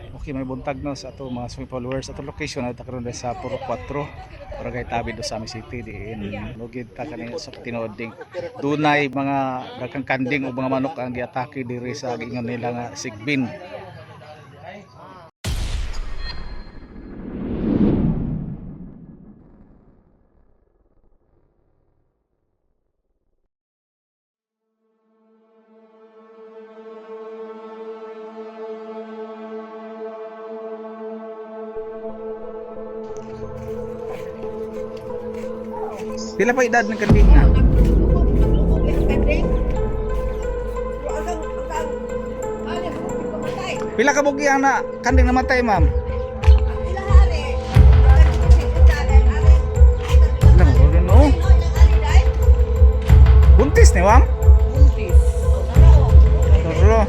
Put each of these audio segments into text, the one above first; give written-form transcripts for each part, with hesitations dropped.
Okay, may buntag no sa ato mga swimming followers. Ato location na karon sa Puro 4, Barangay Tabi do Sami City diin lugid ta kanina sa tinuod ding dunay mga daghang kanding ug mga manok ang giatake diri sa giingon nila nga Sigbin. Pila pa edad ng kanding na? Pila ka bugi ang na kanding namatay, ma'am? No. Buntis ni ma'am? Buntis. Toro.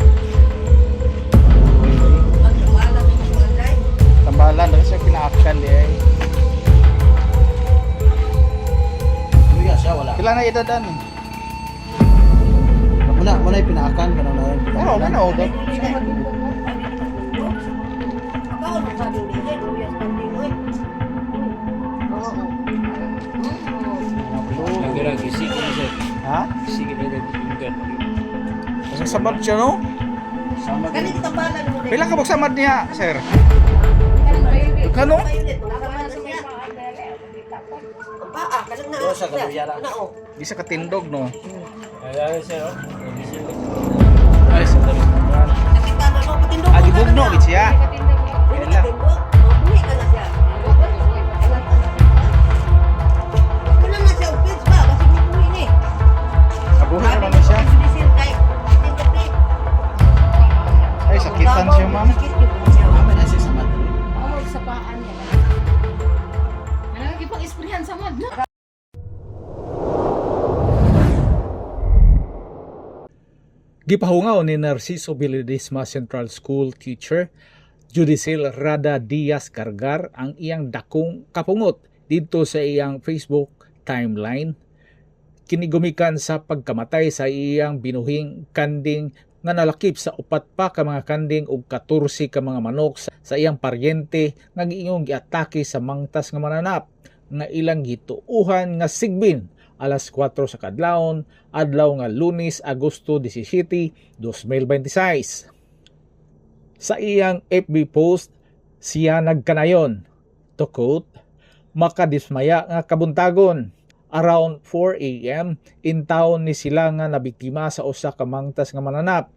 Tambalan na siya kinakal eh. Luya siya, wala. Pila na edadan? Muna yung pinaakan ka na yun. Oo, ano? Ha? Kasi samad siya, no? Pila ka samad niya, sir? Kano? Di sa katindog, no? Ay, sa gibugno, gid siya. Pila. Abuhay naman na siya. Ay, sakitan siya, ma'am. Kami na siya sa Madrid. Oo, sa paan niya. Ano gipang isprihan sa mad, no? Gipahungaw ni Narciso Biledisma Central School teacher Judicel Rada Diaz Cargar ang iyang dakong kapungot dito sa iyang Facebook timeline. Kinigumikan sa pagkamatay sa iyang binuhing kanding nga nalakip sa upat pa ka mga kanding ug 14 ka mga manok sa iyang paryente nga giingong giatake sa mangtas nga mananap nga ilang gituuhan nga Sigbin alas 4 sa kadlawon adlaw nga Lunes, Agosto 17, 2026. Sa iyang FB post, siya nagkanayon, to quote, "Makadismaya nga kabuntagon. Around 4 a.m. in town ni sila nga nabiktima sa usa ka mangtas nga mananap.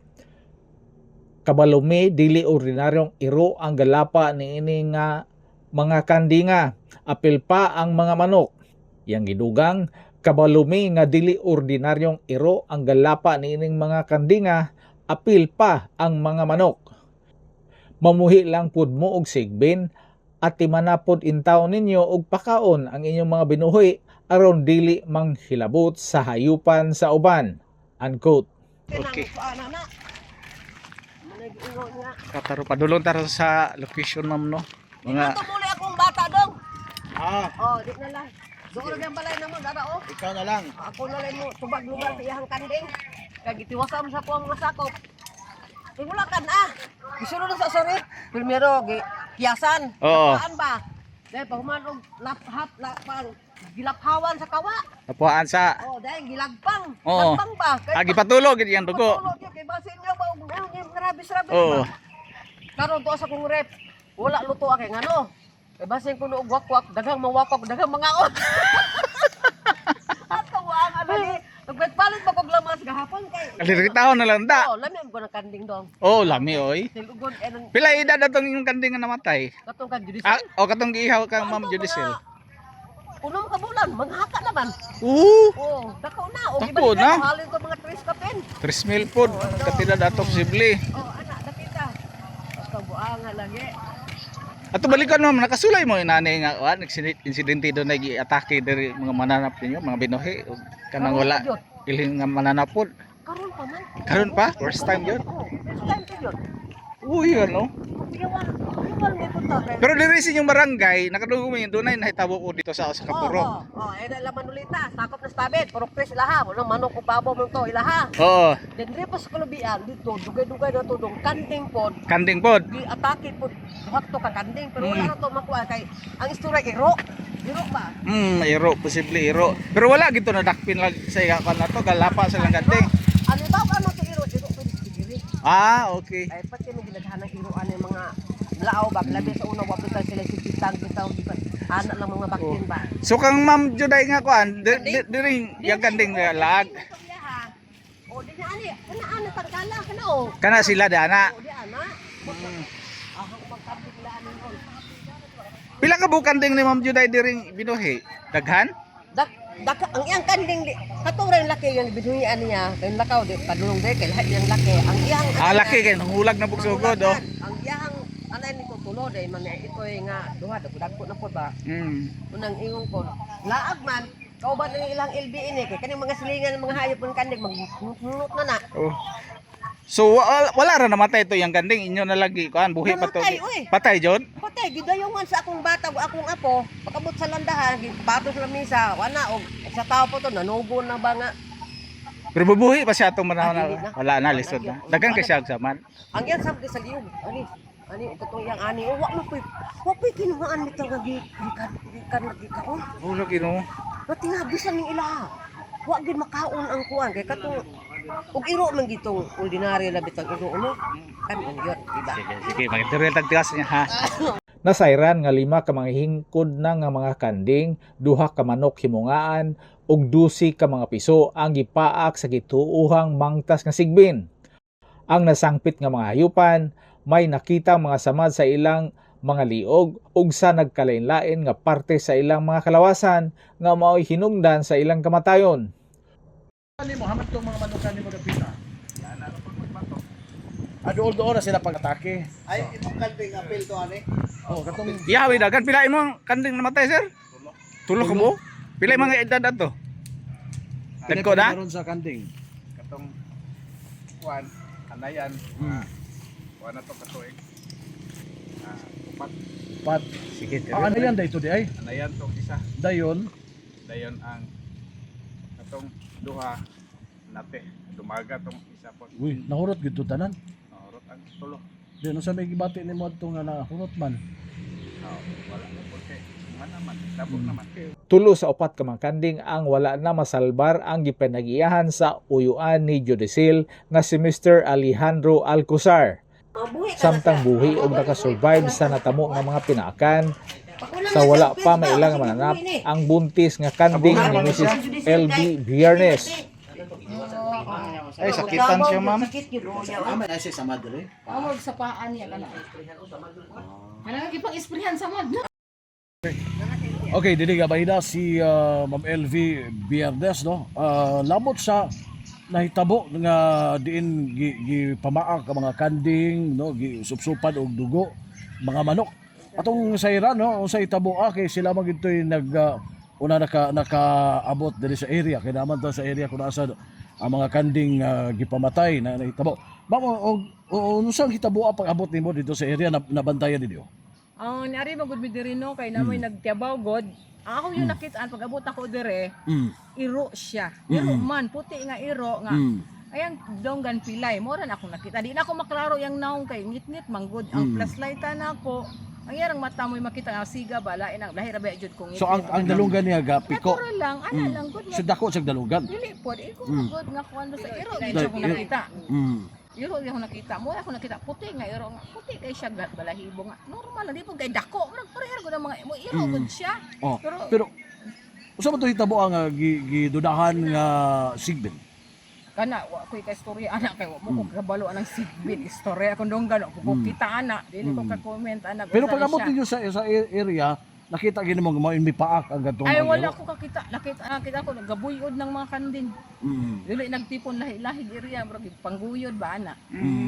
Kabalumi dili ordinaryong iro ang galapa niini nga mga kandinga. Apil pa ang mga manok. Yang gidugang kabalumi nga dili ordinaryong iro ang galapa niining mga kandinga, apil pa ang mga manok. Mamuhi lang pud mo og sigbin at timanapod intaw ninyo og pakaon ang inyong mga binuhi aron dili manghilabot sa hayupan sa uban." Unquote. Okay. Kataro padulong taro sa location, ma'am, no? Mga Tumuli akong bata dong. Ah, Oh, di na lang. Doon yung balay na mo, dara oh. ikaw na lang. Ako na lang mo, tubag lugar sa iyang kanding. Kaya gitiwasam sa kuwang mga sakop. Tingulakan Gisunod na sa sorry. Primero, kiyasan. Oo. Saan ba? Dahil pahuman og gilaphawan sa kawa. napuan sa Oh, dahil gilagpang. Oo. Lagpang ba? agipatulog gid yang dugo. Patulog yun, kay basin niya ba? Rabis-rabis Oo. ba? Karon to sa kong rep. Wala luto akay ngano. Kay basin ko noog wakwak, daghang mawakwak, daghang mangaon. Ato wa ang ani. Nagpalit pa kog lamas gahapon kay. Kaliritaw na lang ta. Oh, lami ko na kanding dong. Oh, lami oy. Silugod enang Pila edad atong yung kanding nga namatay? katong kan judicial. O katong giihaw kang Ma'am Judicel. Unom ka bulan, manghaka naman. Oh, dako na. O Dako gibalik na. na. Halin ko mga 3 kapin. 3,000 pod katila dato posible. Oh, anak, dapita. Basta buanga lagi. Ato balikan, ma'am, nakasulay mo inani nga insidente do na gi-atake diri mga mananap ninyo, mga binuhi ug kanang wala iling nga mananapod. Karon pa man. Karon pa, first time yun. Oh, first time ko yun. Uy, ano? Iwan may punta kay. Pero diri sa inyong barangay, nakadungog mo yung dunay nahitabo ko dito sa Kapuro. Ay na laman ulita, sakop na stabit, puro pres ilaha, wala manok ug babaw mo to ilaha. Oo, Dendri pa sa kulubian dito, dugay-dugay na to dong kanding pod. kanding pod. Di atake pod duhat to ka kanding pero wala na to makuha kay ang istorya iro. Iro ba? Iro, posible iro. Pero wala gito na dakpin lang sa ikan na to, galapa sa lang kanding. Ano ba ano to iro pwede sigiri. Okay. Ay pati mo ginaghan ng iro ano yung mga lao ba labi sa una wapitan sila si pitang bitaw di ba anak lang mga baktin ba. So kang Ma'am Juday nga kuan, diri yung kanding nga lag. O di na ani, kana tagkala kana o. Kana sila dana. O di ana. Ahang magkabig la ani ron. Pila ka bu kanding ni Ma'am Juday diri binuhi? Daghan? Ang iyang kanding di katurang laki yung binuhi ani niya kay lakaw di padulong di kay lahat yang laki ang iyang Laki kay nangulag na bugsugod oh. ang iyang anay nito tulo day man ito nga duha dagko na po ba unang ingong ko laag man kauban ng ilang LB ini kay kaning mga silingan ng mga hayop ng kandig magnunot na. Oh. So wala ra namatay to yung kanding inyo na lagi kuan buhi pa to. Namatay, uy. Patay jud. Patay gidayungan sa akong bata akong apo pakabot sa landahan gibato sa lamisa wala og sa tao po to nanugo na ba nga Pero bubuhi pa siya atong manahon dili na. Wala na lisod na. Dagan kay siya saman. ang yan sabdi sa liyog ani katong yang ani wa na poy kinuhaan nito nga gikan nagikaon Ulo gino. pati nga bisan ning ilaha wa gid makaon ang kuan kay katong ug iro man gitong ordinaryo na bitang iro uno kan yun diba Sige, magtuloy tagtigas niya ha. Nasayran nga 5 ka mga hingkod na nga mga kanding, 2 ka manok himungaan, ug 12 ka mga piso ang gipaak sa gituuhang mangtas nga sigbin. Ang nasangpit nga mga hayupan, may nakita mga samad sa ilang mga liog ug sa nagkalain-lain nga parte sa ilang mga kalawasan nga mao'y hinungdan sa ilang kamatayon. Ani mo haman tong mga manukan ni mo dapita. Doon na sila pag-atake. Ay, imong kanding apel to ani. Oh, katong Yawi dagan pila imong kanding namatay sir? Tulo ka mo? Pila mga edad ato? Dagko na? Karon sa kanding. Katong kuan, anayan. Kuan na to katuig. Upat. Pat. Sige. Ano yan dayto di ay? Anayan to isa. Dayon. Dayon ang katong duha nate. Dumaga tong isa po. Uy, nahurot gid to tanan. Orot ang tulo. Di no sa may gibati nimo adto nga nahurot man. Wala na po kay. Man naman, dabog naman. Tulo sa 4 ka mga kanding ang wala na masalbar ang gipanagiyahan sa uyuan ni Judicil nga si Mr. Alejandro Alcozar. Samtang buhi og nakasurvive sa natamo nga mga pinaakan sa wala pa mailang mananap ang buntis nga kanding ni Mrs. LB Viernes. Ay, sakitan siya, ma'am. sakit yun o Aman ay siya sa madre. Amog sa paan niya kana. Ano nga kipang isprihan sa mad na? Okay, dili nga bahida si Ma'am LV Bierdes no. Lamot sa nahitabo nga diin gipamaak ang mga kanding no, gisupsupan og dugo, mga manok. Atong sayran no, unsay hitabo kay sila man gitoy una nakaabot diri sa area kay naman to sa area kun asa ang mga kanding gipamatay na nahitabo. Ma'am, unsang hitabo pag abot nimo dito sa area na nabantayan ninyo? Ang nari magud mi diri no kay namoy nagtiabaw god. Ang ako yung nakitaan pag abot ako dire, iro siya. Iro man puti nga iro nga. Ayan donggan pilay mo ran ako nakita. Di na ako maklaro yang naong kay ngit-ngit manggod ang flashlight na ako. Ang yarang mata mo'y makita nga siga ba lain ang lahira ba jud kong So ang dalungan niya ga piko. Natural lang, ana lang good. Sa dako sa dalungan. Dili pod iko good nga kuan sa iro gid siya ko nakita. Iro di ako nakita mo ako nakita puti nga iro nga puti kay siya balahibo nga normal di po kay dako murag pareho gud ang mga mo iro gud siya Oh, pero usa man to hitabo ang gidudahan nga sigbin. kana wa koy ka istorya ana kay wa mo ko kabalo anang sigbin istorya kun dong gano ko kita ana dili ko ka comment ana Pero pag abot ninyo sa area, nakita gini mo mo mi paak ang gatong. ay wala ko kakita nakita ko nagabuyod ng mga kanding dili nagtipon lahi area murag pangguyod ba ana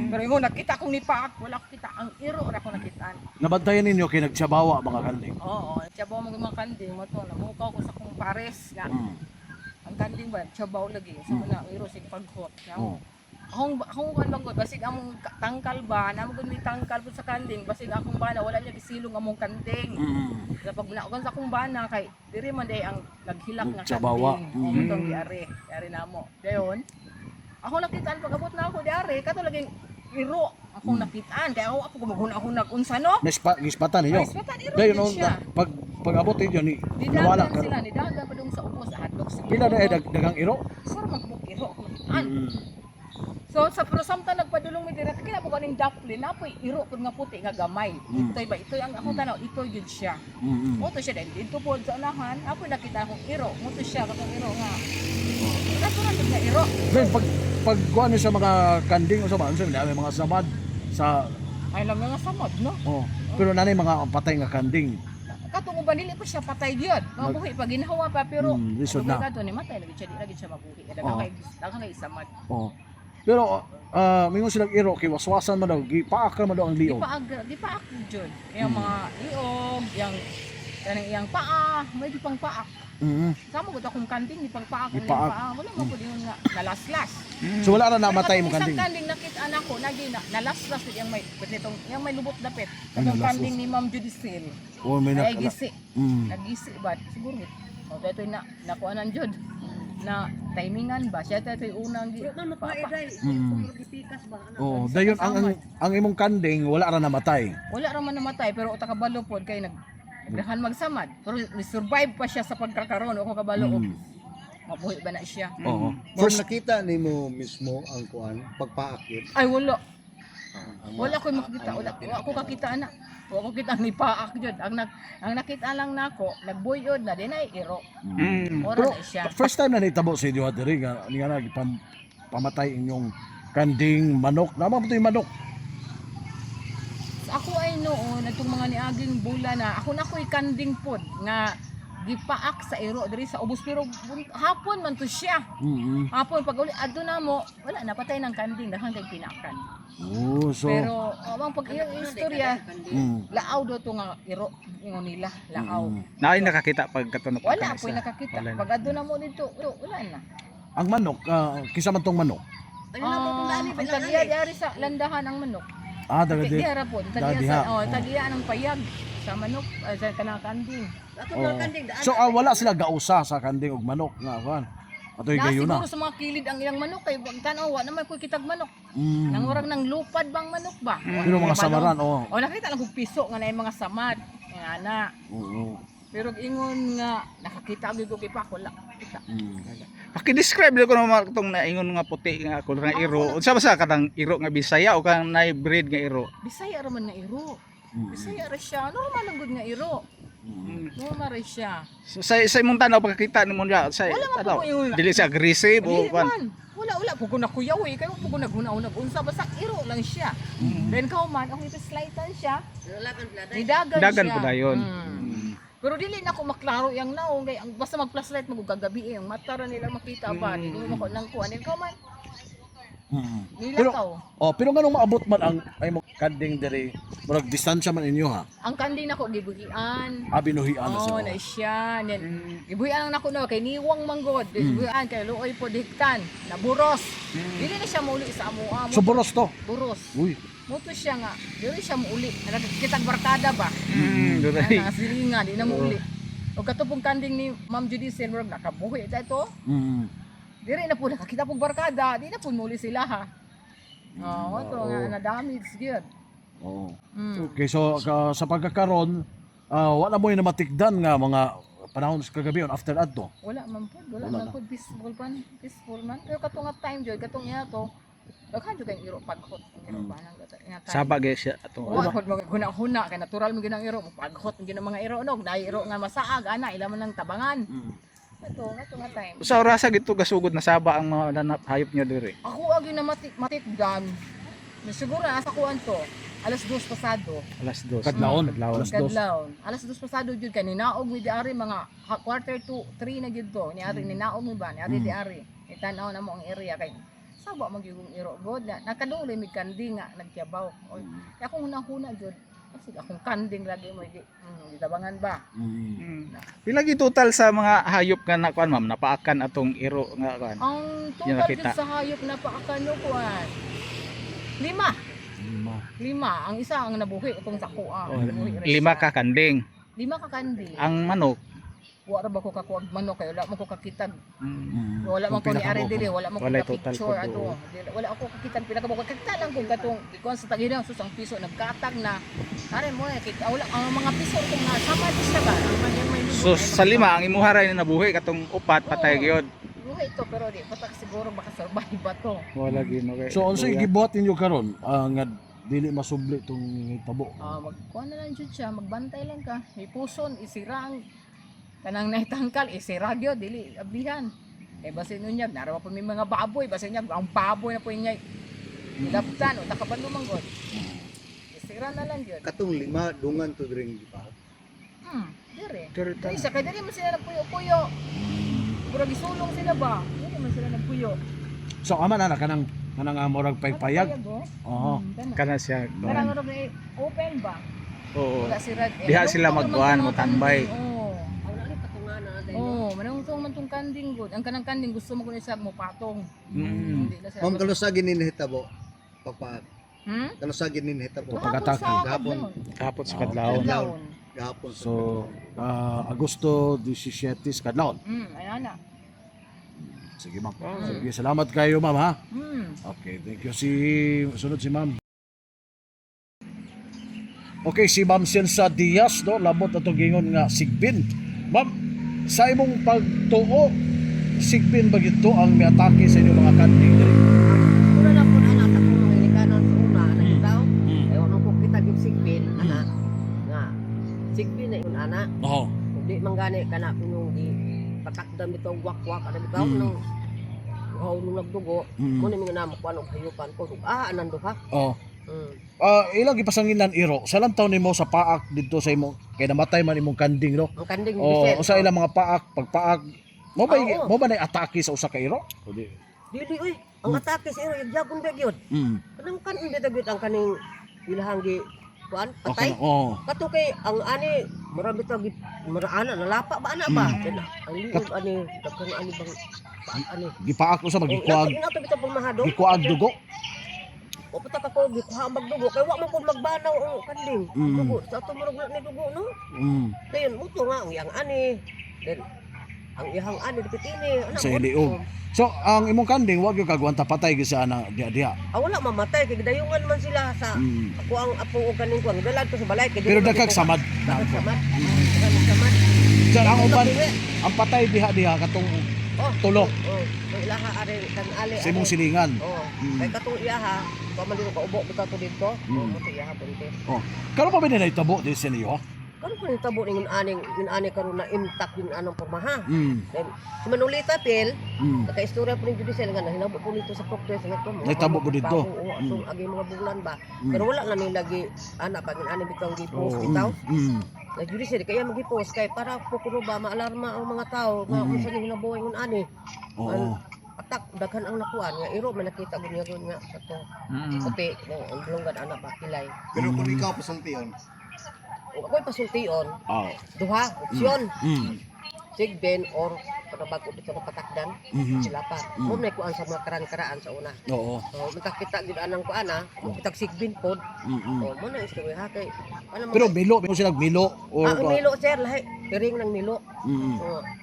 pero ingon nakita kong nipaak wala ko kita ang iro ra ko nakitaan. Nabantayan ninyo kay nagsabawa mga kanding. Oo, tiyabaw mga kanding mo to namukaw ko sa kong pares nga. Ang kanding ba tiyabaw lagi sa mga iro sig paghot. Oh. akong kan bangod basig among tangkal ba namo gud mi tangkal pud sa kanding basig akong bana wala niya gisilong among kanding. Sa pagbunagon sa akong bana kay diri man day ang naghilak nga Nagsabawa. kanding. O mutong diari namo. Dayon ako nakitaan pag-abot na ako diari kato laging iro akong nakitaan kaya ako gumaguna-hunag unsa no. Gispatan ninyo. Ay, spatan, iro Dayon yun siya. pag-abot ninyo ni nawala Nidagan ka. sila, nidagan pa dong sa ubos sa hadlok. Pila na dagang iro? Sir, magbukiro. So, pero samtang nagpadulong mi direct, kaya po kaning daplin, napoy iro pud nga puti nga gamay. Itoy ba? Itoy ang akong tanaw, itoy yun siya. Muto siya din. Dito po sa unahan, apoy nakita akong iro. Muto siya, katong iro nga. Natural yun nga iro. Then pag kuha niyo sa mga kanding o sa mga may mga samad sa Ay lang nga samad, no? pero nanay mga patay nga kanding. Katong uban dili pa siya patay gyud. Mabuhi pa ginhawa pa pero lisod na. kato ni matay lagi siya, di lagi siya mabuhi. Daghang kay samad. Pero mingon silang iro kay waswasan man daw, gipaak man daw ang liog. Di pa ako dyan. Yung mga iog, yung paa, may di pang paak. Sama ko akong kanding, di pang paak. Ang Ipaak. paa, wala mo ko din nga nalaslas. So wala na namatay mo Isang kanding. kanding nakita anak ko, nalaslas yung may lubot dapit. Ano, Itong laslas? kanding ni Ma'am Judicil. O may Ay gisi. Mm. Nagisi ba? Siguro. O dito na, nakuanan Jud. Na timingan ba? Siya ito yung unang Oh, dayon ang imong kanding wala ra namatay. wala raman namatay pero uta kabalo pod kay nagdahan magsamad pero survive pa siya sa pagkakaroon o kabalo mabuhi ba na siya. Oo. First nakita nimo mismo ang kuan pagpaakit. Ay wala ko makita wala ako kakita ana wala ko kita ni paak jud ang nakita lang nako nagbuyod na din ay iro ora Pero na siya. first time na nitabo sa inyo diri nga niya na pamatay inyong kanding manok. Naman po yung manok. Ako ay noon atong mga niaging bula na ako na ko'y kanding pod nga gipaak sa iro diri sa ubos pero hapon man to siya. Hapon pag uli adto na mo wala napatay ng kanding daghang kay pinakan. Oh, so Pero amang pag iyang istorya laaw do to nga iro ingon nila laaw. Naay nakakita pag katunok. Wala po'y nakakita. Wala na. Pag adto na mo dito wala na. ang manok, kisa man tong manok. Ang tagiya diari sa landahan ang manok. Daga di. Tagiya ra po. Dadiha. Tagiya sa tagiya ng payag sa manok sa kanang kanding. So wala sila gausa sa kanding ug manok nga kuan. Atoy Na gayo na. siguro sa mga kilid ang ilang manok kay tanaw wa naman ko kitag manok. Nang urang nang lupad bang manok ba? Pero mga samaran O nakita lang kog piso nga na mga samad. Nga ana. Oo. Pero ingon nga nakakita gyud ko kay pa wala. Kita. Paki-describe ko naman itong naingon nga puti nga ako nga iro. Unsa ba sa katang iro nga Bisaya o kang na-breed nga iro? Bisaya ra man nga iro. Bisaya ra siya. Normal lang gud nga iro. Normal ra siya. So, sa imong tanaw pagkakita nimo niya sa Wala man tanaw. po yung- Dili siya aggressive o Dili kan. man. Wala po ko nakuyaw eh. Kaya po ko naghuna-unag. Unsa basta iro lang siya. Then kao man, ako ipaslightan siya. Nidagan Dagan siya. po dayon. Pero dili na ako maklaro yang naong kay basta mag-flashlight magugagabi ang mata ra nila makita ba dili mo ko lang kuan ko man Pero nilakaw. pero nganong maabot man ang ay mo kanding diri murag distansya man inyo ha. Ang kanding nako gibuhian. Binuhian na Oh, sila. na siya. Gibuhian lang nako no kay niwang manggod. Gibuhian kay luoy po dihtan. Naburos. Dili na siya mauli sa amoa. So boros to. Buros. Uy. Muto siya nga. Dili siya mauli. Kitag barkada ba? Duray. Ang silinga di na mauli. O katupong kanding ni Ma'am Judicil murag nakabuhi ito. Diri na po nakakita pong barkada, di na po muli sila ha. Ito nga na-damage gyud. Oo. Okay, so sa pagkakaron wala mo yung matikdan nga mga panahon sa kagabi on after adto. Wala man po, wala man po peaceful man. Pero katong nga time joy, katong iya to, daghan jud kay iro paghot. Iro ba nang gata nga time. Saba gyud siya ato. Wa pod maguna-huna kay natural mo ginang iro, paghot gyud ang mga iro nog, dai iro nga masaag ana ila man lang tabangan. Ito nga time. Sa orasa gito gasugod na saba ang mga hayop niya diri. Ako agi na matikdan. Siguro nasa kuan to. Alas 2 pasado. Alas 2. Kadlawon. Kadlawon. Alas 2. Kadlawon. Alas 2 pasado jud kay ninaog mi diari mga quarter to 3 na gyud to. Niari ninaog mi ba? Niari diari. Itanaw na mo ang area kay saba magyugong iro god na nakadungli mi kandi nga nagtiabaw. Oy. Kaya kung hunang-huna jud Kasi akong kanding lagi mo gitabangan ba. Pila gi total sa mga hayop nga na kuan ma'am napaakan atong iro nga kuan. Ang Yan total nakita. gid sa hayop na paakano kuan. 5. 5. Ang isa ang nabuhi itong sakuha. Nabuhi ra 5 siya. ka kanding. 5 ka kanding. Ang manok Wa ra ba ko kakuag manok kay wala man ko kakitag. mm, Wala man ko ni ari diri, wala man ko Walay ka total picture po ato. Wala ako kakitag pila ka bukod kakita lang kung katong ikuan sa tagidang susang piso nagkatag na. Are mo kita wala ang mga piso kung nga sama di siya ba. Ang may So sa 5 ang imuha ra ni nabuhi katong upat patay gyud. buhay ito pero di patak siguro baka survive ba to. Wala gino kay. So unsa gibuhat ninyo karon nga dili masubli tong tabo? Magkuha na lang jud siya, magbantay lang ka. May puson isirang kanang naitangkal isira gyud dili ablihan. Eh basin unyag narawa pa may mga baboy, basin unyag ang baboy na po inyay. Laptan o takabalo man god. Isira na lang gyud. Katong 5 dungan to dring gipaw. Dire. Dire Dili sa kay dili man sila nagpuyo-puyo. Pura gisulong sila ba? Dili man sila nagpuyo. So ama na kanang amorag paypayag. Oo. Kana siya. Parang ro open ba? Oo. Wala sila. Diha sila magkuhan mo tambay. Oo. Wala ni patungan na dai. Oh, manungtong man tong kanding gud. Ang kanang kanding gusto mo kun isa mo patong. Mm. Hindi na siya. Ma'am kalusagin ni hitabo. Pagpaak. Hmm? Kalusagin ni hitabo. Pag-attack. Gahapon. Kapot sa kadlawon. Kadlawon. Gahapon. So Agosto 17 kadlawon. Ayan na. Sige ma'am. Sige, salamat kayo ma'am ha. Okay, thank you. Sunod si ma'am. Okay, si Ma'am Sensa Diaz, no? Labot na itong gingon nga Sigbin. Ma'am, sa imong pagtuo, Sigbin ba gito ang may atake sa inyong mga kanding diri? Una na po anak ako nung inikanan sa una na itaw. Eh ono ko kita gyud sigbin ana. Nga sigbin na yun ana. Oo. Di man gani kana pinong di patakdam bitaw wak-wak ana bitaw nung nung nagdugo. Mo ni mga namo kuan og hayupan ko. Anan duha. Oo. Mm. Ilang ipasanginan iro. Sa lang taon nimo sa paak dito sa imo kay namatay man imong kanding, no? Ang kanding O biset. sa ilang mga pagpaak mo ba Oo. mo ba na atake sa usa ka iro? O di. Dili oy, ang atake sa iro yagbon ba gyud. Kanang kan hindi dagyud ang kaning ilahang gi kuan patay. Okay. Oo. Kato kay ang ani marami tag maraana nalapa ba ana ba? Ang liog ani daghan ani bang ani. Gipaak usa magikuag. Ina to bitaw pamahado. Gikuag dugo. O pata ka ko gikuha magdugo kay wa man ko magbanaw ang kanding. Dugo sa ato murag ni dugo no. Dayon muto nga ang iyang ani. Then ang iyang ani dipit ini ana Sa mo. iliog. So ang imong kanding wag yung kagwanta patay gyud sa ana dia. Wala mamatay kay dayungan man sila sa ako ang apo og kaning ko ang dalag ko sa balay kay Pero dagkag samad. Daghag samad. Daghag samad. So ang uban Dili. ang patay diha katong Oh, tulo oh, may ilaha are kan ali. sa imong silingan. Oh, kay katong iyaha, paman dito kaubo bitaw to dito. Oh, mo iyaha bunte. Oh. Karon pa ba nila itabo di sa niyo? Karon ko tabo ning ani karon na intact yung anong pormaha. Mm. Then si Manolita Pil, Mm. naka-istorya po ning judicial nga hinabo po nito sa process nga to. Nahitabo po dito? Oo, so agi mga bulan ba. Pero wala na nila gi ana pa ani bitaw gi post Oh, bitaw. Mm. Na judicial kaya magi-post kay para po kuno ba maalarma ang mga tao nga unsa ni hinabuhi ngun ani. Oo. Atak daghan ang nakuan nga iro man nakita gud nga sa to. Puti ang bulungan anak ba kilay. Pero kung ikaw pasultiyon, O ako'y pasultion, Oh. duha opsyon. Mm. Sigben or panabago dito na patakdan sila pa. Mo may kuan sa mga karaan-karaan sa una. Oo. So makakita gid anang kuana, kitag sigbin pod. Mm. O mo na istorya ha kay ano Pero milo sila milo or ang milo sir lahi tiring ng milo. Mm.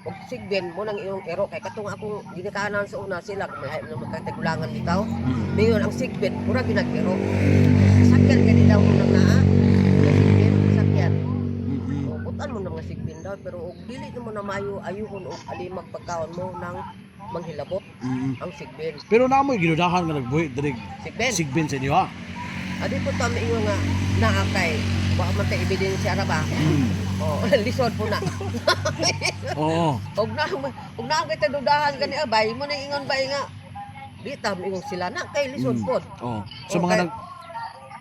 Og sigben mo nang iyong ero kay katong akong ginikanan sa una sila kung lahi na magkatagulangan bitaw. Mingon ang sigben pura ginagero. Sakyan gani daw mo nang naa. Sigben sakyan. O butan mo nang sigbin daw pero og dili mo na mayo ayuhon og alimag pagkaon mo nang manghilabot ang sigben. Pero namoy ginudahan nga nagbuhi diri Sigben. sigbin sa inyo ha. Adi po tama inyo nga naakay. Wa man kay ebidensya ra ba? Oh, lisod po na. Oo. Og na kita dudahan kani abay mo na ingon ba nga di tam ingon sila na kay lisod pod. Oh. So Okay. mga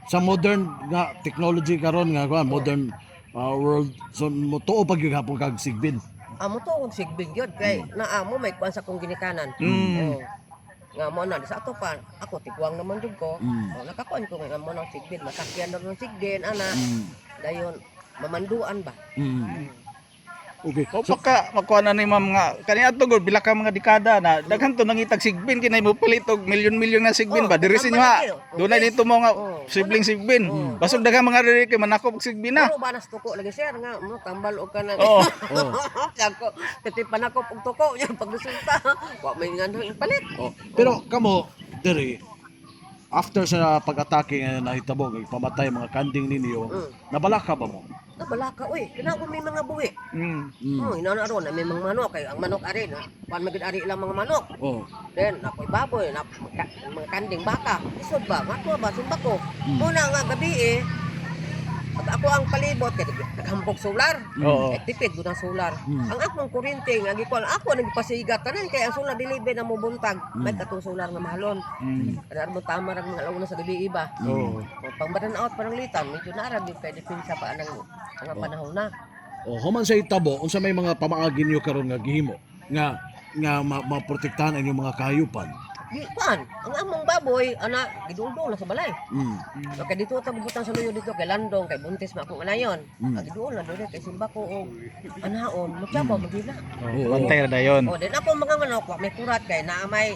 sa modern nga technology karon nga kuan modern world so motuo pag yung hapon kag sigbin. Amo to og sigbin gyud kay naa mo may kuan sa kong ginikanan. Mm. Oh. nga mo na sa ato pa ako tiguang naman jud ko. O nakakuan ko nga mo nang sigbin, masakyan na ng sigbin ana. Dayon mamanduan ba? Okay. O baka makuha na ni ma'am nga kaniya to gud bila ka mga dekada na daghan to nangitag sigbin kinay mo palit og milyon-milyon nga sigbin ba diri sinyo ha. Dunay dito mo nga sibling sigbin. Basog daghang mga diri kay manakop og sigbin na. Pero banas tuko lagi sir nga mo tambal og kana. Oo. Ako titipan ako og tuko nya pagresulta. Wa may nganang palit. Oh. Pero kamo diri after sa pag-atake nga nahitabo kay pamatay mga kanding ninyo, nabalaka ba mo? Balaka uy, kinago may mga buwi. Inana ron may mga manok kay ang manok ari na. Pan magid ari lang mga manok. Oh. Then ako'y baboy, mga kanding baka. Isod ba? Matwa ba? Sumba ko. Muna nga gabi pag ako ang palibot, kaya naghampok solar. Oo. Tipid ko ng solar. Ang akong kurente, nga gikuan, ako nagpasigat tanan kaya ang solar dilibe na mo buntag. May katong solar nga mahalon. Kada mo tama ra mga alauna sa gabi iba. Oo. Pang badan-out parang litan, medyo naarag din pwede pinsa pa ang mga panahon na. Oh, human sa itabo, unsa may mga pamaagi niyo karon nga gihimo nga maprotektahan ang inyong mga kahayupan. Di kuan, ang among baboy ana giduldo na sa balay. Kaya dito ta butang sa luyo dito kay landong kay buntis ma akong anayon. Giduol na dili kay simba ko og anaon, mutyabaw magila. Bantay ra dayon. O din ako mga manok wa may kurat kay naa may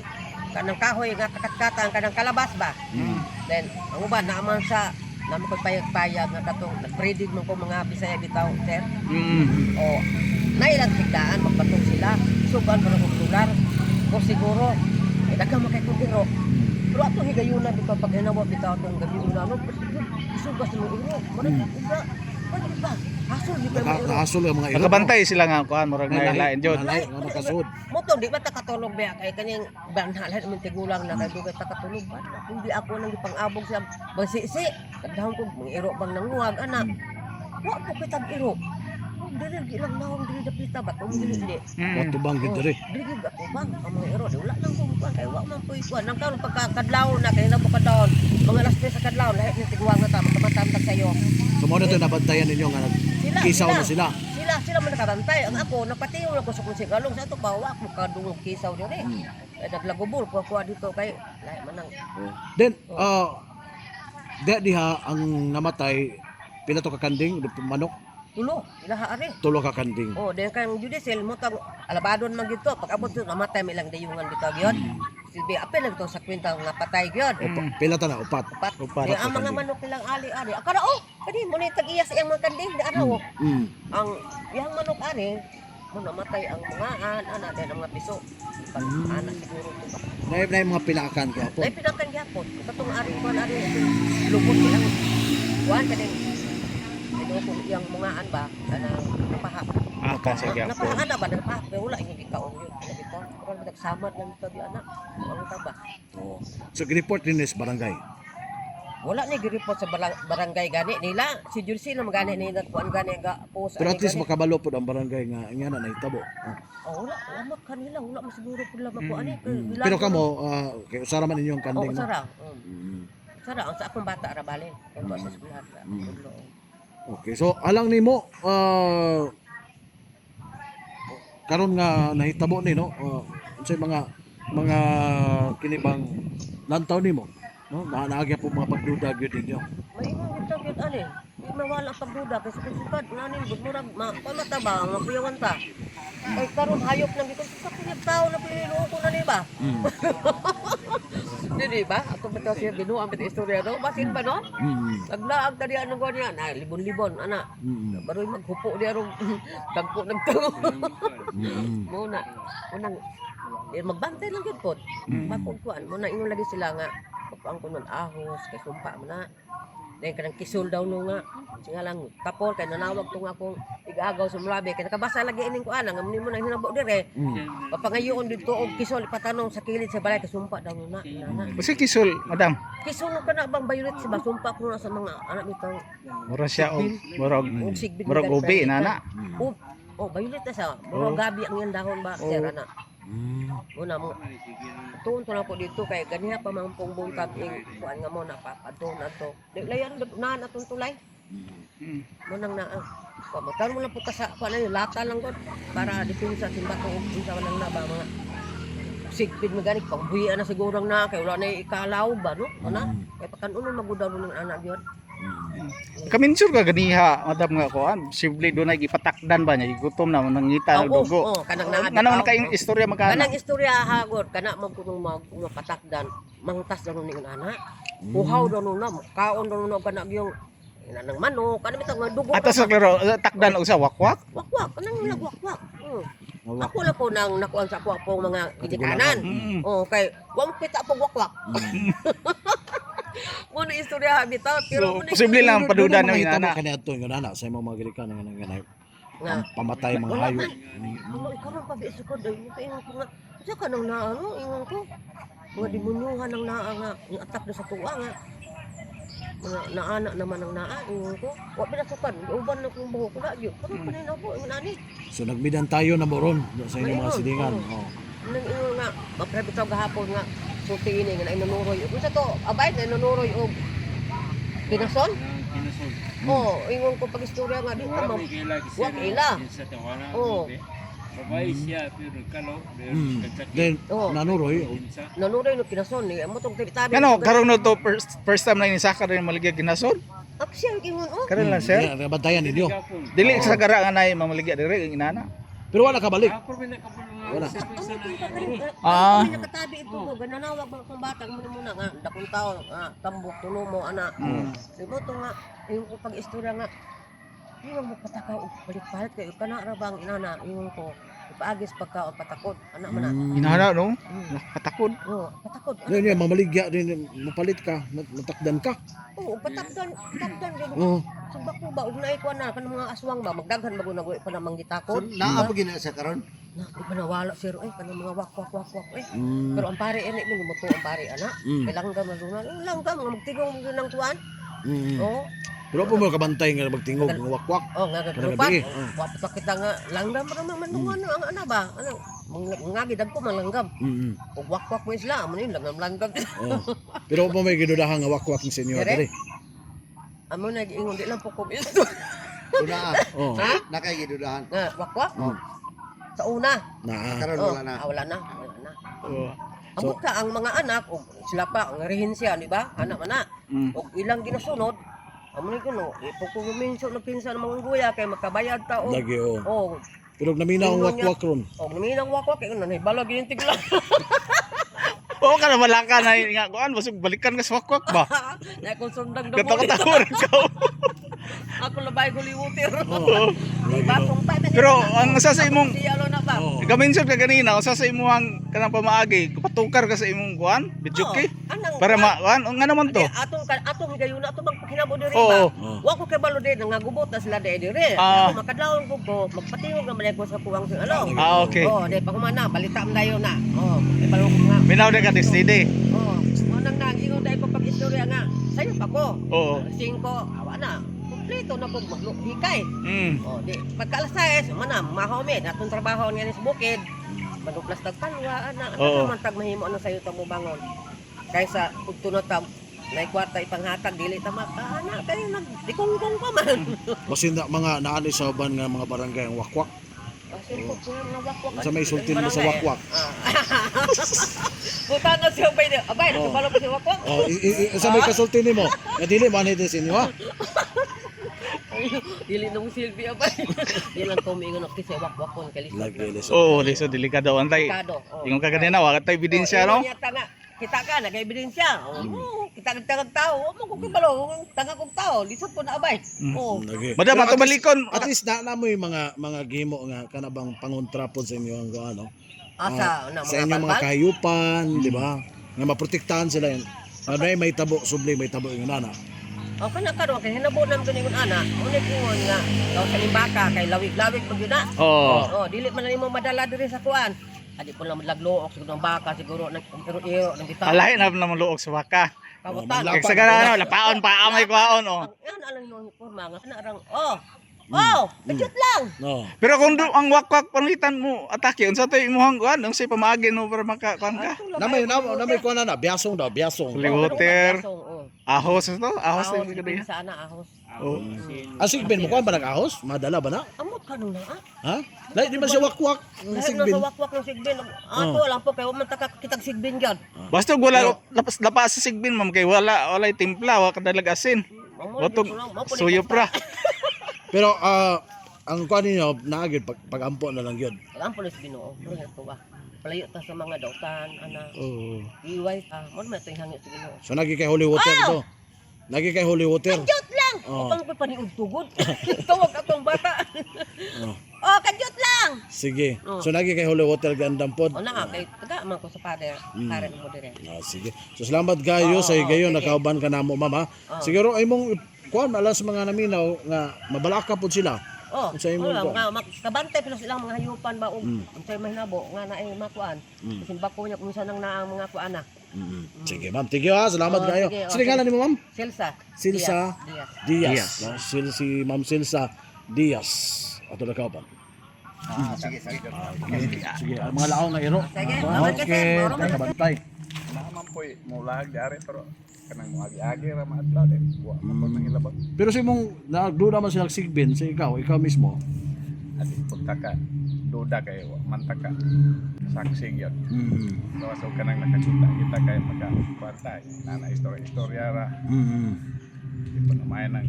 kanang kahoy nga kakat-katang kanang kalabas ba. Then ang uban naa man sa naman ko payag-payag nga katong nag-breeding man ko mga Bisaya bitaw sir. O nailang tigdaan magpatong sila. Suban para og lugar. O siguro daghang makikudiro. Pero ato higayuna dito pag hinawa bitaw tong gabi una no. Isugas mo iro. Marag uga. Ano ba? Hasol di ba mo iro? Nakasol ang mga ilo. Nakabantay sila nga kuan murag lain jud. Nga nakasud. Moto di ba ta katulog ba kay kanyang banhalan man tigulang na kay dugay ta katulog ba. Hindi ako nang gipang-abog sa basisi. Kadahon ko mga iro bang nanguwag ana. Wa ko kitag iro. Dili lang nawang dili dapita ba tong dili. Wato bang gid diri. Dili ako bang ang mga iro di wala nang kumpuan kay wa man puy kuan nang karon pagkakadlaw na kay nabo kadlaw. Mga alas 3 sa kadlaw lahi ni tiguang na ta magkamatantag sayo. So mo na to nabantayan ninyo nga kisaw na sila. Sila man nakabantay. Ang ako napatiyo na ko sa kunsigalong sa ato ba wa ko kadungog kisaw diri. Kay naglagubol ko dito kay lahi man ang Then diha ang namatay pila to ka kanding manok, tulo ilaha ari. tulo ka kanding. Oh, then kang judicial mo tag alabadon man gito pag abot namatay may lang dayungan bitaw gyud. Silbi apel lang to sa kwenta nga patay gyud. Pila ta na upat. Upat. Ang mga manok nilang ali-ali. Akara kani mo ni tag-iya sa iyang mga kanding di araw. Ang iyang manok ani mo namatay ang mga ana din ang mga piso. Pag ana siguro to ba. Na mga pilakan kaya po. Ay pinakan gyapon. Katong ari ko ari lubot nilang kuan kaning ito yung mga an ba kanang napaha. Kasi gyapon. Napaha na ba napaha pero wala yung gikaon yun. Dito karon nagsamad lang ito di ana. Ang taba. Oh. So report din sa barangay. Wala ni gireport sa barangay gani nila. Si Jursi na magani ni kuan gani ga post. Pero at least makabalo po ang barangay nga na nahitabo. Oh, wala mak kanila wala masiguro pud lang ako ani. Pero kamo kay usara man inyong kanding Oh, no. sara. Sara ang sa akong bata ra balin. Kung ba sa eskwelahan ra. Okay, so alang nimo karon nga nahitabo ni no. Unsay mga kinibang lantaw nimo no naagya po mga pagduda gyud ninyo. May imong gitag yun ani. Di mawala ang pagduda kasi sukad nanin gud murag pamataba mapuyawan ta. Kay karon hayop nang gito sa kunyag tao na pinilo ko na ni ba? Di ba? Ato bitaw siya binuang bitaw istorya no. Basin ba no? Naglaag ta diyan ng ganya na libon-libon ana. Baroy maghupo diya rong dagko nagtango. Muna unang magbantay lang gyud pod. Bakod kuan muna ingon lagi sila nga ang kunon ahos kay sumpa mo na. Dahil kanang kisul daw no nga. Singa lang tapol kay nanawag tong akong igagaw sa mulabi kay nakabasa lagi ining kuan nga nimo na hinabo dire. Papangayoon dito og kisul ipatanong sa kilid sa balay kay sumpa daw no na. Basta kisul, madam. Kisul ka na bang violet si ba sumpa ko na sa mga anak nito. Mura siya og murag ubi nana. Oh, violet na siya. Murag gabi ang yan dahon ba sir ana. Muna mo. Tuon to na po dito kay ganiha pa man pong bungkag ing kuan nga mo na papadto na to. Layan na atong tulay. Munang na pamatar mo lang po ta sa kuan lata lang gud para depensa timba ko unsa man na ba mga Sigpid mo gani pagbuhian na siguro na kay wala na ikalaw ba no? Ana? Kay pakanunon magudaw ng anak gyud. Kaminsur ka ganiha, madam nga kuan. Simple do na gipatakdan ba niya, gutom na nangita ng dugo. Oo, kanang naa. Ngano man kayong istorya magkano? Kanang istorya hagod kana magkunong mapatakdan mangtas daw ning anak. Uhaw daw na kaon daw na kana gyung inanang manok, kana bitaw nga dugo. Ato sa klaro, takdan og sa wakwak. Wakwak, kanang nagwakwak. Ako na po nang nakuan sa ako pong mga gidikanan. Oh, kay wang pita po wakwak. Muna istorya bitaw pero So, posible lang paduda ng inana. Kani ato yung nana sa mga gilikan nga Nga. pamatay mga hayop. Ano ikaw man pabiso ko dai mo ingon ko nga. Sa kanang na ano ingon ko. Mga demonyohan ang naa nga ang atak na sa tuwa nga. Mga naana naman ang naa ingon ko. Wa pinasukan, uban na kong buhok ko na gyud. Karon pa rin ako ingon ani. So nagbidan tayo na moron sa inyong mga silingan. Oh. Nang ingon nga, maprabitaw gahapon nga suti ini nga nanunuroy. Kung sa to, abay na nanunuroy og kinason? Oh, ingon ko pag istorya nga di ka wa ila. Oh, Babae siya pero kalo Then Oh. nanuroy nanuroy no kinason ni amo tong tabi-tabi. Ngano, karon no to first time na inisaka rin maligya ginasod? Ako siya ingon oh. Karon lang sir. bantayan ninyo. Dili sa gara nga nay mamaligya diri ang inana. Pero wala ka balik. Wala. Ah. Kami nakatabi ito ko gananawag mga kong bata muna nga dakong tao tambok tulo mo ana. Dibo to nga yung ko pag istorya nga hindi mo patakaw og palit-palit kayo kana ra bang inana ingon ko ipaagis pagkaon patakod ana man na. Inana no? Patakod. Oh, patakod. Yan yan mamaligya din mapalit ka, matakdan ka. Oo, patakdan din. Oh. Subak ko ba ug naay ko na kanang mga aswang ba magdaghan ba guna pa na So, manggitakod. naapagin na sa karon. Na di ba nawala sir ay kanang mga wak eh. Mm. Pero ang pare ini mo gumoto ang pare ana. Kailangan malunan. Langgam nga magtigong mo nang tuan. Mm. Oo. Pero po mo kabantay nga magtingog ng wakwak. Oh, nga Kada gagrupan. gabi, Wa pa kita nga langgam ra man manungan ang ana ba. Ano ngagi dagko man langgam. Mm. Ug wak mo isla amo ni langgam. Oh. Pero po may gidudahan nga wakwak ng senyo Dire? diri. Amo nag-ingon di lang po ko ito. Una, Oh. nakaigidudahan. Nga wak. Sa una. Na. Karon Oh, wala na. wala na. Oh. Ambot ka ang mga anak og sila pa ang rehensya di ba? Anak man na. Og ilang ginasunod. Amo ni kuno, ipukuminso na pinsan mga guya kay makabayad ta og Lagi oh. og Pero naminaw ang wakwak ron. og naminang wak kay kuno balag yung tigla. Oo ka na malaka na nga kuan basig balikan ka sa wakwak ba? Na kung sundang damo. Katakot ka. Ako labay ko liwutir. Oh. Di ba kung pa Pero ang sa imong Siyalo na ba? Oh. Gaminsod ka ganina, usa sa imong kanang pamaagi, patukar ka sa imong kuan, bidyuki. Anang Para ma kuan, nga naman to. atong gayuna atong magpakinabo diri Oo. ba. Wa ko kay balo diri nangagubot na sila diri. Ah. Ako makadlawon ko magpatingog naman ako sa kuwang sing ano. Ah, okay. Oh, di pa kumana balita am dayo na. Oh, di balo ko nga. Minaw na ka destiny. Oh, nang nagingon dai ko pag istorya nga. Sayo pa ko. Oo. 5 awa na. Kompleto na ko maghikay. Oh, di pagkalasayes mana mahome atong trabaho niya sa bukid. Maduplas tagpanwa ana. Oo. Ano man tag mahimo ano sayo ta mo bangon. Kaysa ug tunod ta nay kwarta ipanghatag dili ta ana kay nagdikongkong pa man. Kasi mga naani sa uban nga mga barangay ang wakwak. Kasi ko na wakwak. Sa may sultin mo sa wakwak. Buta na siya bay de. Abay, nakabalo pa si wakwak. Oh, sa may kasulti nimo. Nga dili man ito sa inyo ha. Dili nung silbi abay. Di lang ko miingon ako sa wakwak kon kay Lagi les. Oo, liso delikado antay. Kado. Ingon ka ganina, wa tay ebidensya no? Kita ka nag-ebidensya. Oh, kita nagtangag tao. Mo ko kibalo, tangag kog tao, lisod ko na abay. Oh. Lagi. Madam, ato balikon. At least na mo yung mga gimo nga kanabang pangontrapon sa inyo ang ano. Asa na Sa inyo mga balbal? kahayupan, di ba? Nga maprotektahan sila yan. Ano may tabo, subli may tabo yung nana. O kana karon kay hinabo nam ganingon ana, ulit ingon nga daw sa limbaka kay lawig-lawig pag yun na. Oo. Oh, dili man nimo madala diri sa kuan. Adi po lang laglook siguro ng baka siguro nang iro nang bitaw. Alahin na naman luok sa waka. Kabutan. Kaya sa ganana, lapaon pa amay kuhaon oh. Yan alang yung forma nga kana rang oh, budget lang. No. Pero kung ang wakwak pangitan mo atake unsa tay imong kuan, unsay pamaagi no para makakuan ka? Namay ko na biasong daw, biasong. Liwater. Ahos to? Ahos Ahos din din sa ana ahos. Oh. Asig ben mo ko ba nag-ahos? Madala ba na? Amo Kanong na Ha? Dahil di man siya wakwak ng Dahil sigbin. nasa wakwak ng sigbin. Ato lang po kay man taka kitag sigbin gyud. Basta wala lapas sa sigbin ma'am kay wala timpla, wala kadalag asin. Botog suyo pra. Pero ang kuan ninyo naagid pag-ampo na lang yun. Ang pulis Ginoo, mura nga to ba. Palayo ta sa mga dautan ana. Oo. Iway ta, mo man tay hangit sa Ginoo. So nagi kay holy water ito. Nagi kay holy water. Kadyot lang. Oh. Upang ko paniud tugod. Tawag atong bata. Oh. Oh, kadyot lang. Sige. Oh. So nagi kay holy water gandang pod. O na kay taga man ko sa father, karen mo dire. Sige. So salamat kayo sa gayon sige. nakauban ka namo mama. Siguro ay mong kuan alas mga naminaw nga mabalaka pod sila. Oh, Sa imong wala, kuan. kabantay pero silang mga hayupan ba og unsay mahinabo nga naay makuan. Kasi bako niya kung saan ang naang mga kuana. Sige ma'am. Thank you ha. Salamat Oh, kayo. sige, Sino okay. ngalan ni mo ma'am? Silsa. Silsa Diaz. Diaz. No? Si Ma'am Silsa Diaz. Ato na kauban. Sige, sige. Sige, ang mga laong na iro. Sige, salamat ka, sir. Okay, Maraming kakabantay. Naman po mulag dari pero kanang moagi-agi ra maadlaw din. Wa man po nang ilabot. Pero sa imong nagduda man sila sigbin sa ikaw mismo. At pagtaka duda kay wa man taka. Saksi gyud. So kanang nakakita kita kay magka-kwarta. Nana istorya ra. Di pa naman ng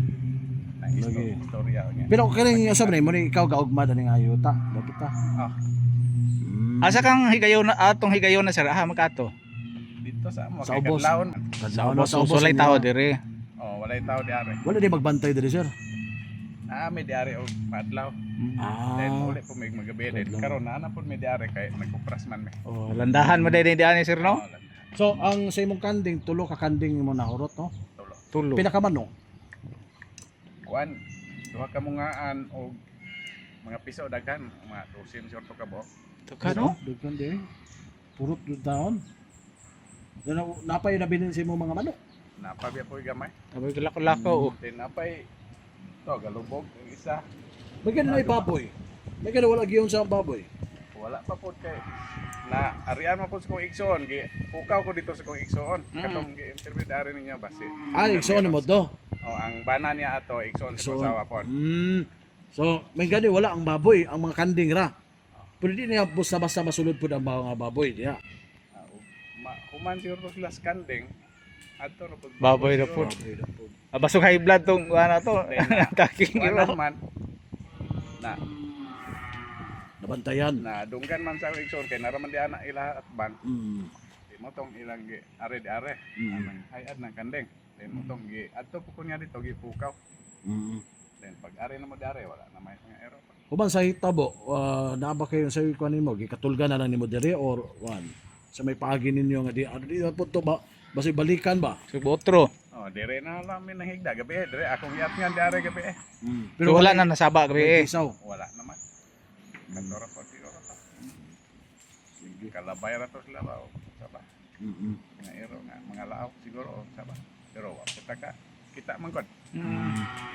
Lagi. istorya niya. Pero kining sabi mo ni ikaw kaugma ni ayuta. Dapat ta. Asa kang higayon na atong higayon na sir ha makato. Dito sa mo Sa kay ubos. kadlawon. Sa ubos Walay inyo. tao dire. Oh, walay tao diare. Wala di magbantay diri sir. May diare og madlaw. Then muli po may magabi din. Karon na po may diare kay nagkupras man me. Oh, landahan mo din diyan sir no? So ang sa imong kanding tulo ka kanding mo nahurot no. Tulo. Tulo. Pila ka man no. Kuan duha ka mungaan og mga piso daghan mga dosin short ka bo. Kano? Dugkan di. Purot dud taon. Napay na binin sa imong mga manok. Napabiya po gamay. Abay lako-lako. Then napay to galubog ang isa. May ganun na baboy. May ganun wala giyon sa baboy. Wala pa po kay na arian mo po sa kong igsoon gi pukaw ko dito sa kong igsoon katong gi-interview dari niya base. Igsoon mo to. Oh, ang bana niya ato igsoon sa Igsoon. sawa po. So, may ganun wala ang baboy, ang mga kanding ra. Pero di niya basta-basta masulod po ang mga baboy diya. Human siguro to sila skanding ato na po. Baboy na po. Basog high blood tong ano to. Taking Wala man na Nabantayan. dunggan man sa igsoon kay naraman di ana ila at ban. Di mo tong ilang gi are di are. Anang hayad ng kanding. Then mo tong gi adto po kunya dito gi pukaw. Then pag are na mo di are wala na may nga ero. Kuman sa hitabo, naaba kayo sa ikuan nimo, gikatulgan na lang nimo diri or one. Sa may paagi ninyo nga di ano di po to ba? Basi balikan ba? Subotro. Oh, dire na lang mi nahigda gabi dire akong giat nga di are gabi Pero wala na nasaba gabi isaw. wala naman. Kantora po siguro to. Sige kalabay ra to sila ba o saba. Mga ero nga mga laaw siguro o saba. Pero wa ka kita man kod.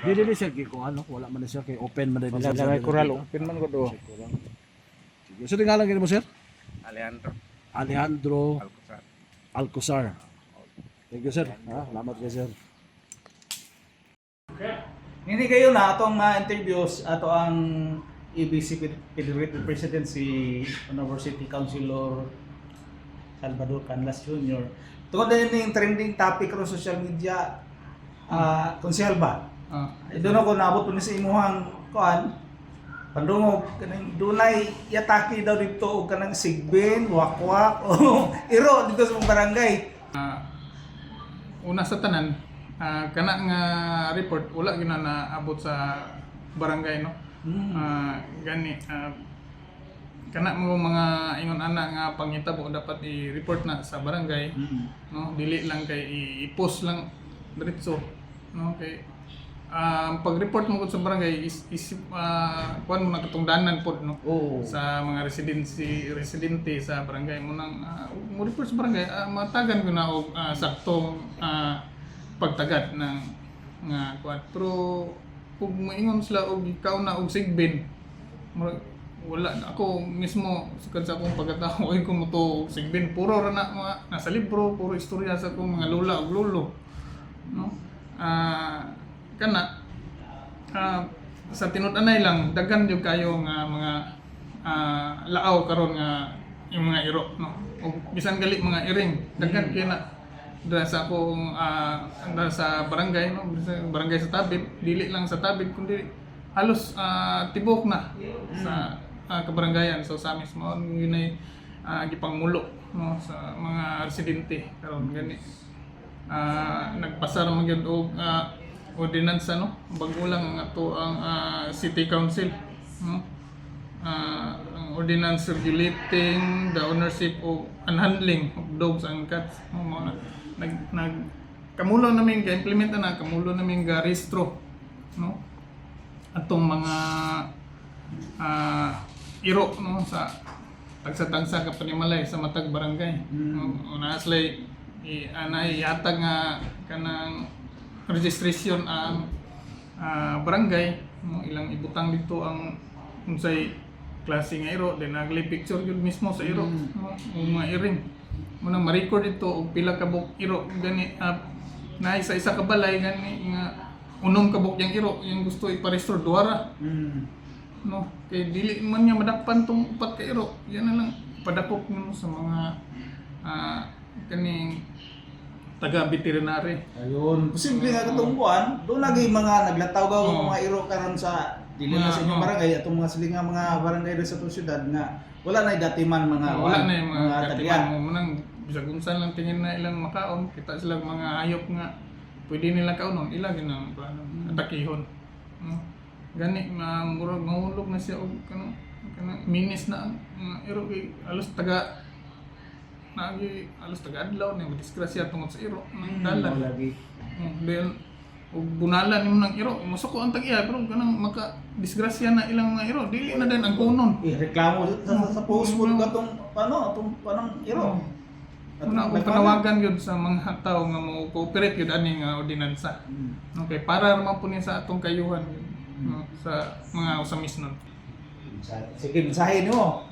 Dili siya kung ano, wala man na siya kay open man din Wala na may kural open man ko do. Sige. So tingalan gini mo sir? Alejandro Alejandro Alcosar. Alcosar. Thank you sir. Salamat kayo sir. Hindi kayo na atong interviews ato ang EBC Federate President si Honorable City Councilor Salvador Canlas Jr. Tungkol din yung trending topic ro social media konsehal ba? Doon ako naabot po ni sa imuhang kuan pandungog kanang dunay yataki daw dito og kanang sigbin, wakwak o iro dito sa mga barangay. Una sa tanan, kana nga report wala gyud na naabot sa barangay no. Gani kana mo mga ingon ana nga pangitabo dapat i-report na sa barangay no, dili lang kay i-post lang diretso no kay pag-report mo sa barangay kuan mo na katungdanan pod no sa mga residente sa barangay mo nang mo report sa barangay matagan ko na og saktong pagtagad ng nga kuan pero kung maingon sila og ikaw na og sigbin wala ako mismo sa akong pagkatao ay ko mo to sigbin puro ra na mga nasa libro puro istorya sa akong mga lola ug lolo no kana sa tinud-anay lang daghan jud kayo nga mga laaw karon nga yung mga iro no. O bisan gali mga iring daghan kay na dara sa akong dara sa barangay no, sa barangay sa Tabid, dili lang sa Tabid kundi halos tibok na sa kabarangayan. So sa mismo yun ay gipangmulo no sa mga residente karon gani. Nagpasar man gyud og ordinansa no, bago lang ato ang city council no. Ang ordinance regulating the ownership of and handling of dogs and cats no, mo na kamulo namin ka-implement na kamulo namin ga rehistro no atong mga iro no sa tagsa-tagsa ka panimalay sa matag barangay. Una slay anay yatag nga kanang registration ang barangay no, ilang ibutang dito ang unsay klase nga iro, then nagli picture yun mismo sa iro no, mga iring mo nang ma-record ito og pila ka buk iro gani na isa ka balay gani nga unom ka buk yang iro yung gusto ipa-restore duara no, kay dili man niya madakpan tong upat ka iro, yan na lang padakop nimo sa mga kaning taga-veterinary. Ayun, posible nga katong kuan, doon lagi mga naglataw gaw mga iro karon sa dili na sa inyong barangay atong mga silingang mga barangay sa atong syudad nga wala na dati man mga wala na yung mga tagyan. katiman mo nang bisag unsan lang tingin na ilang makaon, kita sila mga hayop nga pwede nila kaunon, ila ginang atakihon. Gani murag mahulog na siya og kanang minis na ang iro kay alos taga adlaw ni madisgrasya tungod sa iro nang dalan. Lagi. Then ug bunalan nimo nang iro, masuko ang tag-iya pero kanang maka disgrasya na ilang mga iro, dili na din ang kunon. Reklamo sa post mo katong atong panang iro. Una ko panawagan yun sa mga tao nga mo cooperate yun ani nga ordinansa. Okay, para naman po niya sa atong kayuhan no, sa mga usamis nun. Sige, mensahe nimo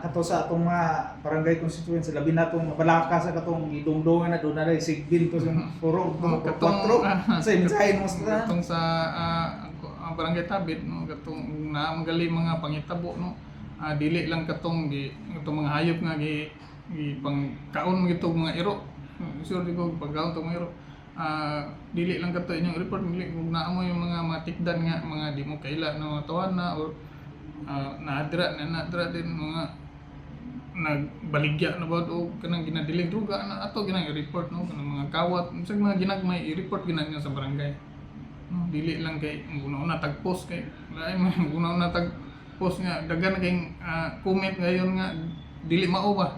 kato sa atong mga barangay constituents labi na tong mabalaka sa katong idungdungan na doon na sigbin to sa puro katong sa mensahe mo sa katong sa barangay Tabid no, katong na magaling mga pangitabo no, dili lang katong mga hayop nga pangkaon mo itong mga iro. Sure di ko pagkaon itong mga iro. Dili lang kato inyong report, dili kung naamo yung mga tikdan nga, mga di mo kaila na tawan na or naadra din mga nagbaligya na ba o kanang ginadilig druga na ato ginang i-report no, kanang mga kawat, sa mga ginagmay i-report ginang sa barangay. No, dili lang kay una tag-post kay lain mo una tag-post nga daghan kay comment ngayon nga dili mao ba.